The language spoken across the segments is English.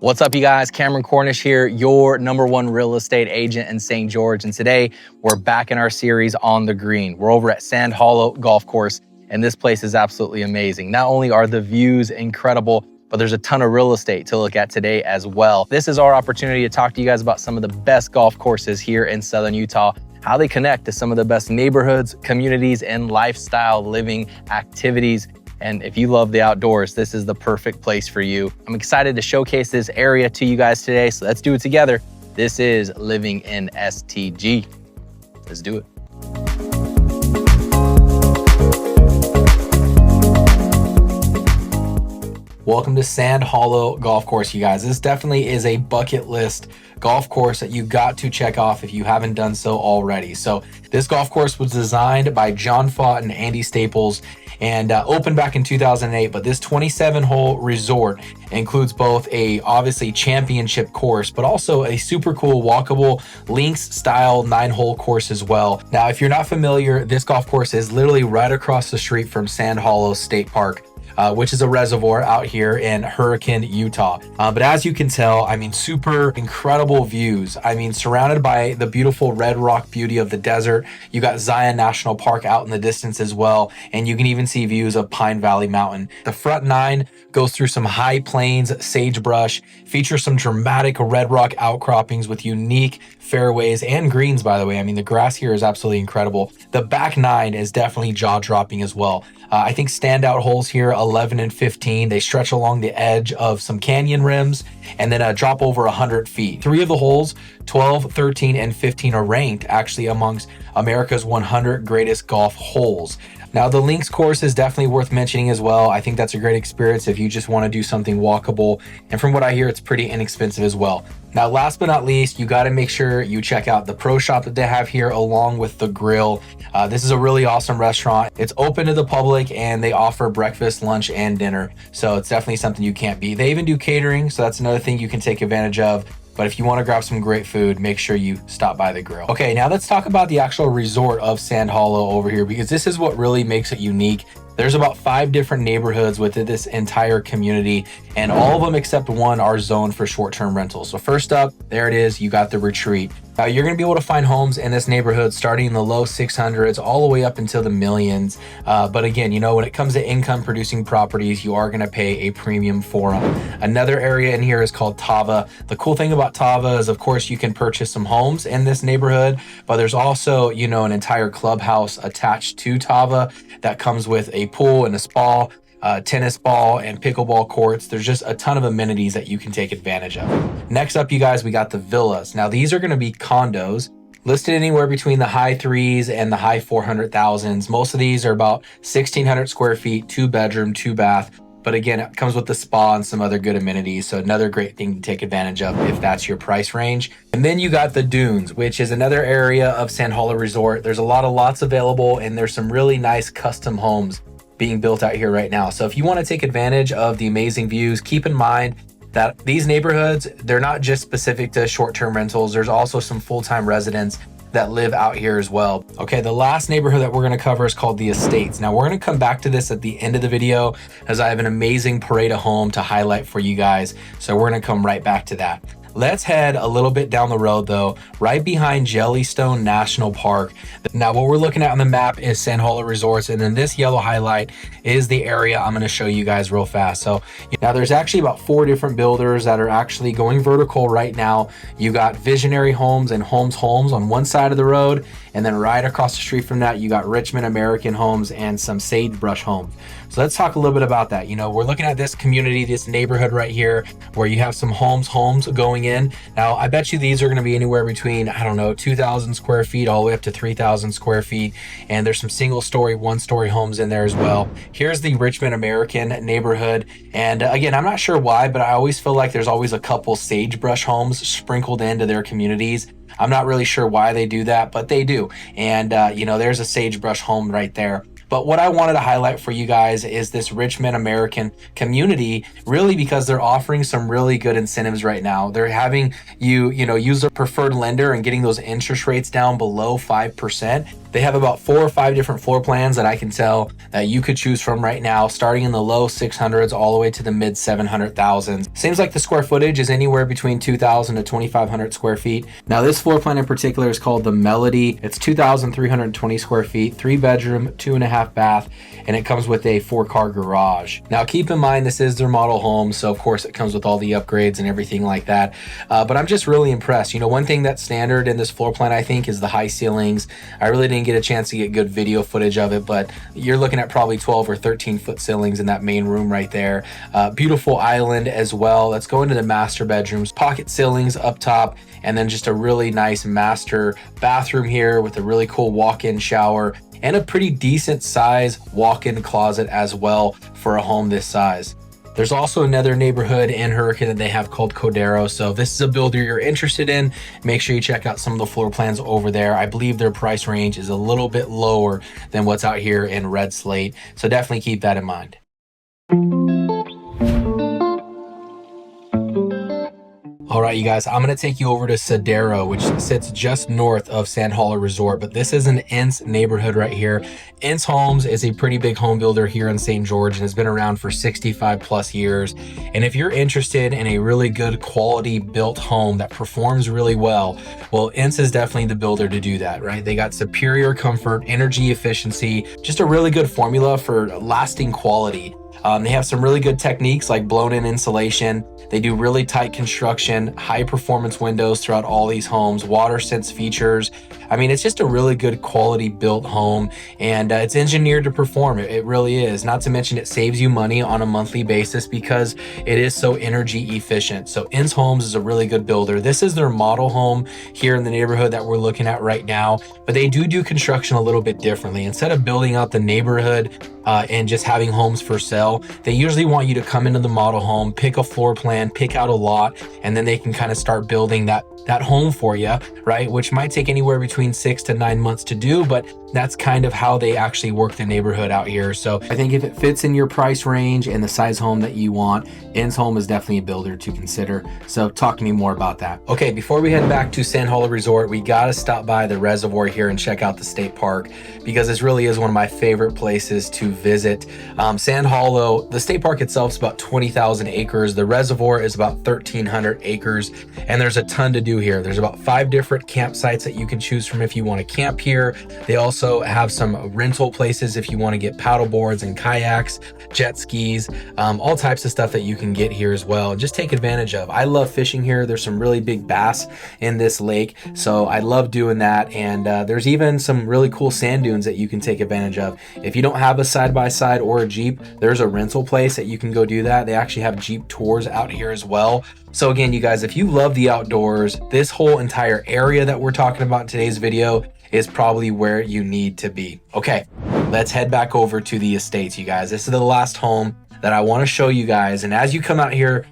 What's up, you guys? Cameron Cornish here, your #1 real estate agent in St. George. And today we're back in our series on the green. We're over at Sand Hollow Golf Course, and this place is absolutely amazing. Not only are the views incredible, but there's a ton of real estate to look at today as well. This is our opportunity to talk to you guys about some of the best golf courses here in Southern Utah, how they connect to some of the best neighborhoods, communities, and lifestyle living activities. And if you love the outdoors, this is the perfect place for you. I'm excited to showcase this area to you guys today, so let's do it together. This is Living in STG. Let's do it. Welcome to Sand Hollow Golf Course, you guys. This definitely is a bucket list golf course that you got to check off if you haven't done so already. So this golf course was designed by John Fott and Andy Staples and opened back in 2008. But this 27-hole resort includes both a obviously championship course, but also a super cool walkable links style 9-hole course as well. Now, if you're not familiar, this golf course is literally right across the street from Sand Hollow State Park, which is a reservoir out here in Hurricane, Utah. But as you can tell, I mean, super incredible views. I mean, surrounded by the beautiful red rock beauty of the desert. You got Zion National Park out in the distance as well. And you can even see views of Pine Valley Mountain. The front 9 goes through some high plains, sagebrush, features some dramatic red rock outcroppings with unique fairways and greens, by the way. I mean, the grass here is absolutely incredible. The back 9 is definitely jaw-dropping as well. I think standout holes here, 11 and 15. They stretch along the edge of some canyon rims and then drop over 100 feet. 3 of the holes, 12, 13, and 15 are ranked actually amongst America's 100 greatest golf holes. Now, the links course is definitely worth mentioning as well. I think that's a great experience if you just want to do something walkable. And from what I hear, it's pretty inexpensive as well. Now, last but not least, you got to make sure you check out the pro shop that they have here along with the grill. This is a really awesome restaurant. It's open to the public and they offer breakfast, lunch, and dinner. So it's definitely something you can't beat. They even do catering, so that's another thing you can take advantage of. But if you want to grab some great food, make sure you stop by the grill. Okay, now let's talk about the actual resort of Sand Hollow over here, because this is what really makes it unique. There's about 5 different neighborhoods within this entire community, and all of them except one are zoned for short-term rentals. So first up, there it is, you got the Retreat. Now, you're going to be able to find homes in this neighborhood starting in the low 600s all the way up into the millions. But again, you know, when it comes to income producing properties, you are going to pay a premium for them. Another area in here is called Tava. The cool thing about Tava is, of course, you can purchase some homes in this neighborhood, but there's also, you know, an entire clubhouse attached to Tava that comes with a pool and a spa, tennis ball and pickleball courts. There's just a ton of amenities that you can take advantage of. Next up, you guys, we got the villas. Now, these are going to be condos listed anywhere between the high 3s and the high 400,000s. Most of these are about 1,600 square feet, 2-bedroom, 2-bath. But again, it comes with the spa and some other good amenities. So another great thing to take advantage of if that's your price range. And then you got the Dunes, which is another area of Sand Hollow Resort. There's a lot of lots available and there's some really nice custom homes being built out here right now. So if you want to take advantage of the amazing views, keep in mind that these neighborhoods, they're not just specific to short-term rentals. There's also some full-time residents that live out here as well. Okay, the last neighborhood that we're going to cover is called the Estates. Now, we're going to come back to this at the end of the video as I have an amazing parade of home to highlight for you guys. So we're going to come right back to that. Let's head a little bit down the road though, right behind Jellystone National Park. Now, what we're looking at on the map is Sand Hollow Resorts, and then this yellow highlight is the area I'm going to show you guys real fast. So now there's actually about 4 different builders that are actually going vertical right now. You got Visionary Homes and Homes on one side of the road, and then right across the street from that, you got Richmond American Homes and some Sagebrush Homes. So let's talk a little bit about that. You know, we're looking at this community, this neighborhood right here, where you have some homes going in. Now, I bet you these are going to be anywhere between, I don't know, 2,000 square feet all the way up to 3,000 square feet. And there's some single-story, one-story homes in there as well. Here's the Richmond American neighborhood. And again, I'm not sure why, but I always feel like there's always a couple Sagebrush homes sprinkled into their communities. I'm not really sure why they do that, but they do. And, you know, there's a Sagebrush home right there. But what I wanted to highlight for you guys is this Richmond American community, really because they're offering some really good incentives right now. They're having you use a preferred lender and getting those interest rates down below 5%. They have about 4 or 5 different floor plans that I can tell that you could choose from right now, starting in the low 600s all the way to the mid 700,000s. Seems like the square footage is anywhere between 2,000 to 2,500 square feet. Now this floor plan in particular is called the Melody. It's 2,320 square feet, 3 bedroom, 2.5 bath, and it comes with a 4-car garage. Now keep in mind this is their model home, so of course it comes with all the upgrades and everything like that. But I'm just really impressed. You know, one thing that's standard in this floor plan, I think, is the high ceilings. I really didn't get a chance to get good video footage of it, but you're looking at probably 12 or 13 foot ceilings in that main room right there. Beautiful island as well. Let's go into the master bedrooms. Pocket ceilings up top, and then just a really nice master bathroom here with a really cool walk-in shower and a pretty decent size walk-in closet as well for a home this size. There's also another neighborhood in Hurricane that they have called Codero. So if this is a builder you're interested in, make sure you check out some of the floor plans over there. I believe their price range is a little bit lower than what's out here in Red Slate. So definitely keep that in mind. All right, you guys, I'm going to take you over to Codero, which sits just north of Sand Hollow Resort, but this is an Ince neighborhood right here. Ince Homes is a pretty big home builder here in St. George and has been around for 65 plus years. And if you're interested in a really good quality built home that performs really well, Ince is definitely the builder to do that, right? They got superior comfort, energy efficiency, just a really good formula for lasting quality. They have some really good techniques like blown-in insulation. They do really tight construction, high performance windows throughout all these homes, water sense features. I mean, it's just a really good quality built home, and it's engineered to perform. It really is. Not to mention it saves you money on a monthly basis because it is so energy efficient. So Ince Homes is a really good builder. This is their model home here in the neighborhood that we're looking at right now, but they do construction a little bit differently. Instead of building out the neighborhood and just having homes for sale, they usually want you to come into the model home, pick a floor plan, pick out a lot, and then they can kind of start building that home for you, right? Which might take anywhere between 6 to 9 months to do, but that's kind of how they actually work the neighborhood out here. So I think if it fits in your price range and the size home that you want, Ince Home is definitely a builder to consider. So talk to me more about that. Okay, before we head back to Sand Hollow Resort, we got to stop by the reservoir here and check out the state park because this really is one of my favorite places to visit. Sand Hollow, the state park itself is about 20,000 acres. The reservoir is about 1,300 acres, and there's a ton to do here. There's about 5 different campsites that you can choose from if you want to camp here. They also have some rental places if you want to get paddle boards and kayaks, jet skis, all types of stuff that you can get here as well. Just take advantage of. I love fishing here. There's some really big bass in this lake, so I love doing that. And there's even some really cool sand dunes that you can take advantage of. If you don't have a side-by-side or a Jeep, there's a rental place that you can go do that. They actually have Jeep tours out here as well. So again, you guys, if you love the outdoors, this whole entire area that we're talking about in today's video is probably where you need to be. Okay, let's head back over to the estates, you guys. This is the last home that I want to show you guys. And as you come out here,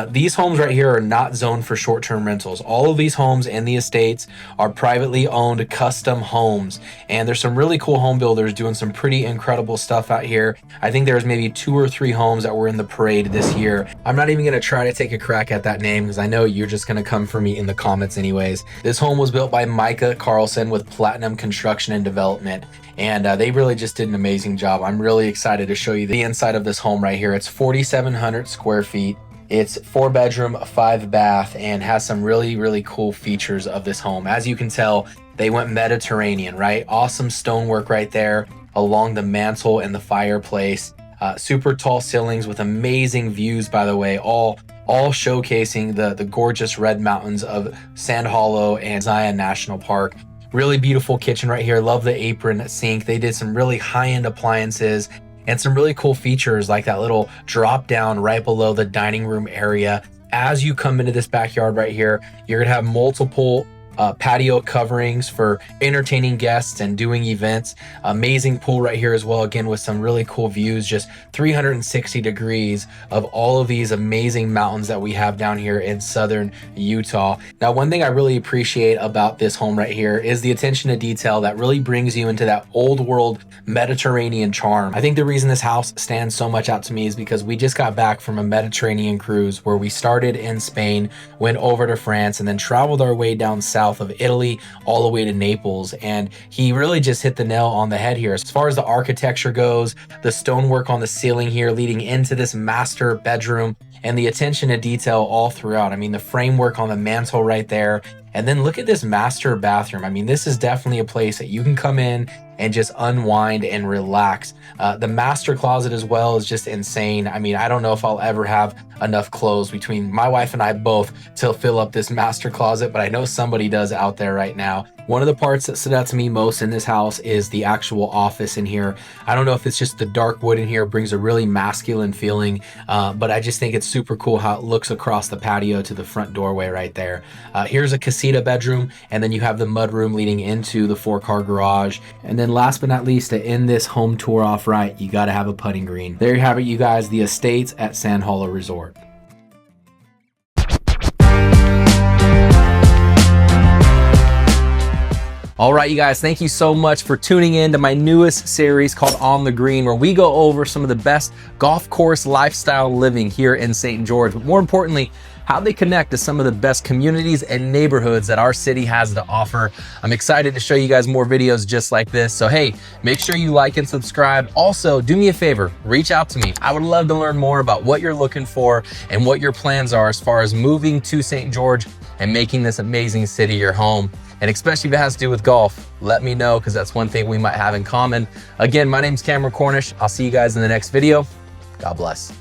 these homes right here are not zoned for short-term rentals. All of these homes in the estates are privately owned custom homes. And there's some really cool home builders doing some pretty incredible stuff out here. I think there's maybe 2 or 3 homes that were in the parade this year. I'm not even going to try to take a crack at that name because I know you're just going to come for me in the comments anyways. This home was built by Micah Carlson with Platinum Construction and Development. And they really just did an amazing job. I'm really excited to show you the inside of this home right here. It's 4,700 square feet. It's 4 bedroom, 5 bath, and has some really cool features of this home. As you can tell, they went Mediterranean, right? Awesome stonework right there along the mantle and the fireplace. Super tall ceilings with amazing views, by the way, all showcasing the gorgeous red mountains of Sand Hollow and Zion National Park. Really beautiful kitchen right here. Love the apron sink. They did some really high-end appliances and some really cool features like that little drop down right below the dining room area. As you come into this backyard right here, you're gonna have multiple patio coverings for entertaining guests and doing events. Amazing pool right here as well, again with some really cool views, just 360 degrees of all of these amazing mountains that we have down here in southern Utah. Now, one thing I really appreciate about this home right here is the attention to detail that really brings you into that old world Mediterranean charm. I think the reason this house stands so much out to me is because we just got back from a Mediterranean cruise where we started in Spain, went over to France, and then traveled our way down south south of Italy all the way to Naples. And he really just hit the nail on the head here. As far as the architecture goes, the stonework on the ceiling here leading into this master bedroom, and the attention to detail all throughout. I mean, the framework on the mantle right there. And then look at this master bathroom. I mean, this is definitely a place that you can come in and just unwind and relax. The master closet as well is just insane. I mean, I don't know if I'll ever have enough clothes between my wife and I both to fill up this master closet, but I know somebody does out there right now. One of the parts that stood out to me most in this house is the actual office in here. I don't know if it's just the dark wood in here brings a really masculine feeling, but I just think it's super cool how it looks across the patio to the front doorway right there. Here's a casita bedroom, and then you have the mudroom leading into the 4-car garage. And then last but not least, to end this home tour off right, you gotta have a putting green. There you have it, you guys, the estates at Sand Hollow Resort. All right, you guys, thank you so much for tuning in to my newest series called On the Green, where we go over some of the best golf course lifestyle living here in St. George, but more importantly, how they connect to some of the best communities and neighborhoods that our city has to offer. I'm excited to show you guys more videos just like this. So hey, make sure you like and subscribe. Also, do me a favor, reach out to me. I would love to learn more about what you're looking for and what your plans are as far as moving to St. George and making this amazing city your home. And especially if it has to do with golf, let me know, because that's one thing we might have in common. Again, my name's Cameron Cornish. I'll see you guys in the next video. God bless.